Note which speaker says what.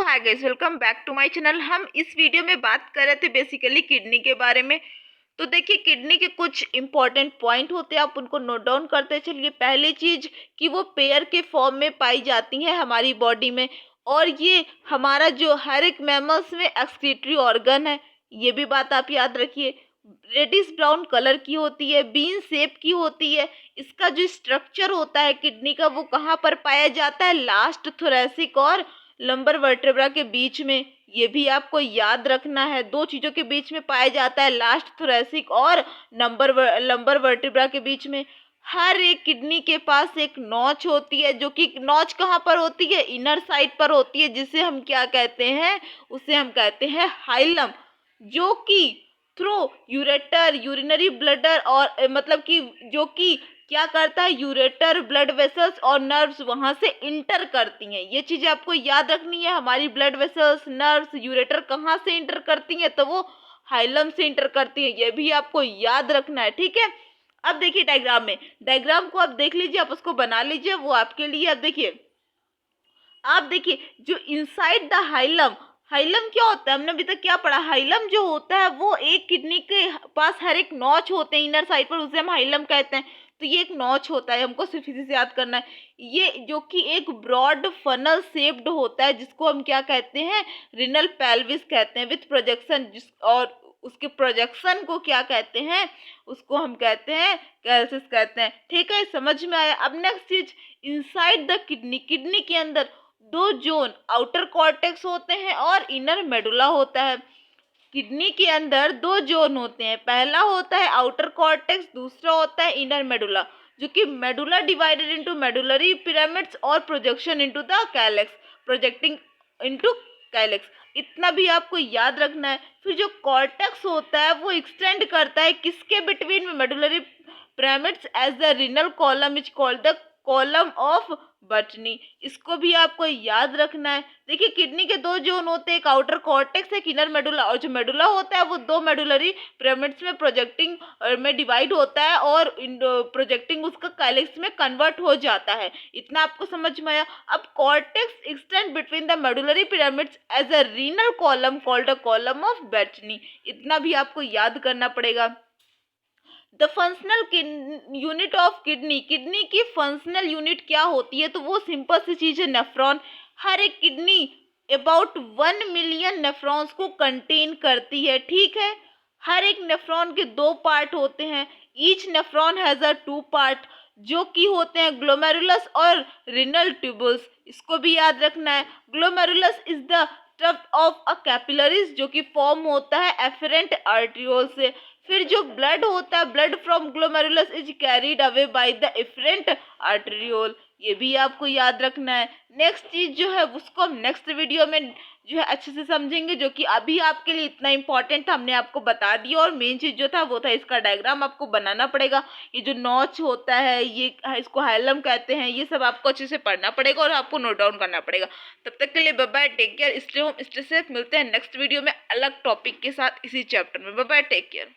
Speaker 1: So hi guys, welcome back to my channel. हम इस video में बात कर रहे थे बेसिकली किडनी के बारे में। तो देखिए, किडनी के कुछ इंपॉर्टेंट पॉइंट होते हैं, आप उनको नोट डाउन करते चलिए। पहली चीज कि वो पेयर के फॉर्म में पाई जाती हैं हमारी बॉडी में, और ये हमारा जो हर एक मैमल्स में एक्सक्रीटरी ऑर्गन है, ये भी बात आप याद रखिए। रेडिश ब्राउन कलर की होती है, बीन शेप की होती है। इसका जो स्ट्रक्चर होता है किडनी का, वो कहाँ पर पाया जाता है? लास्ट थोरैसिक और लंबर वर्टेब्रा के बीच में। ये भी आपको याद रखना है, दो चीजों के बीच में पाया जाता है, लास्ट थोरैसिक और लंबर वर्टेब्रा के बीच में। हर एक किडनी के पास एक नॉच होती है, जो कि नॉच कहाँ पर होती है? इनर साइड पर होती है, जिसे हम क्या कहते हैं? उसे हम कहते हैं हाइलम, जो कि थ्रू यूरेटर, यूरिनरी ब्लडर और मतलब कि जो कि क्या करता है, यूरेटर, ब्लड वेसल्स और नर्व्स वहां से इंटर करती हैं। ये चीजें आपको याद रखनी है। हमारी ब्लड वेसल्स, नर्व्स, यूरेटर कहाँ से इंटर करती हैं? तो वो हाइलम से इंटर करती हैं। ये भी आपको याद रखना है, ठीक है। अब देखिए डायग्राम को आप देख लीजिए, आप उसको बना लीजिए, वो आपके लिए। अब देखिए जो इनसाइड द हाइलम, हाइलम क्या होता है? हमने अभी तक क्या पढ़ा? हाइलम जो होता है वो एक किडनी के पास हर एक नॉच होते हैं इनर साइड पर, उसे हम हाइलम कहते हैं। तो ये एक नॉच होता है, हमको सिर्फ इसी से याद करना है। ये जो कि एक ब्रॉड फनल शेप्ड होता है, जिसको हम क्या कहते हैं? रिनल पेल्विस कहते हैं, विथ प्रोजेक्शन। और उसके प्रोजेक्शन को क्या कहते हैं? उसको हम कहते हैं कैल्सिस कहते हैं, ठीक है। समझ में आया? अब नेक्स्ट चीज, इनसाइड द किडनी, किडनी के अंदर दो जोन, आउटर कॉर्टेक्स होते हैं और इनर मेडुला होता है। किडनी के अंदर दो जोन होते हैं, पहला होता है आउटर कॉर्टेक्स, दूसरा होता है इनर मेडुला, जो कि medulla divided into medullary pyramids और projection into the calyx, projecting into calyx. इतना भी आपको याद रखना है। फिर जो कॉर्टेक्स होता है वो एक्सटेंड करता है किसके बिटवीन में? Medullary pyramids, as the renal column is called the column of Bertini. इसको भी आपको याद रखना है। देखिए किडनी के दो जोन होते हैं, एक आउटर कॉर्टेक्स, एक इनर मेडुला। और जो मेडुला होता है वो दो मेडुलरी पिरामिड्स में प्रोजेक्टिंग में डिवाइड होता है और प्रोजेक्टिंग उसका कैलिक्स में कन्वर्ट हो जाता है। इतना आपको समझ में आया? अब cortex extend between the medullary pyramids as a renal column called a column of Bertini. इतना भी आपको याद करना पड़ेगा। The functional unit of kidney, kidney की फंक्शनल यूनिट क्या होती है? तो वो सिंपल सी चीज है, नेफ्रॉन। हर एक किडनी अबाउट 1 मिलियन नेफ्रॉन्स को कंटेन करती है, ठीक है। हर एक नेफ्रॉन के दो पार्ट होते हैं, each nephron has a 2 part, जो कि होते हैं ग्लोमेरुलस और रिनल ट्यूबल्स। इसको भी याद रखना है। Glomerulus is the tuft of a capillaries, जो कि फॉर्म होता है एफरेंट आर्ट्रियोल से। फिर जो ब्लड होता है, blood from glomerulus is carried away by the efferent arteriole. ये भी आपको याद रखना है। नेक्स्ट चीज जो है उसको हम नेक्स्ट वीडियो में जो है अच्छे से समझेंगे, जो कि अभी आपके लिए इतना इंपॉर्टेंट था, हमने आपको बता दिया। और मेन चीज जो था वो था इसका डायग्राम आपको बनाना पड़ेगा। ये जो नॉच होता है, ये इसको हाइलम कहते हैं, ये सब आपको अच्छे से पढ़ना पड़ेगा और आपको नोट डाउन करना पड़ेगा। तब तक के लिए bye bye, take care, stay home, stay safe. मिलते हैं नेक्स्ट वीडियो में अलग टॉपिक के साथ इसी चैप्टर में। Bye bye, take care.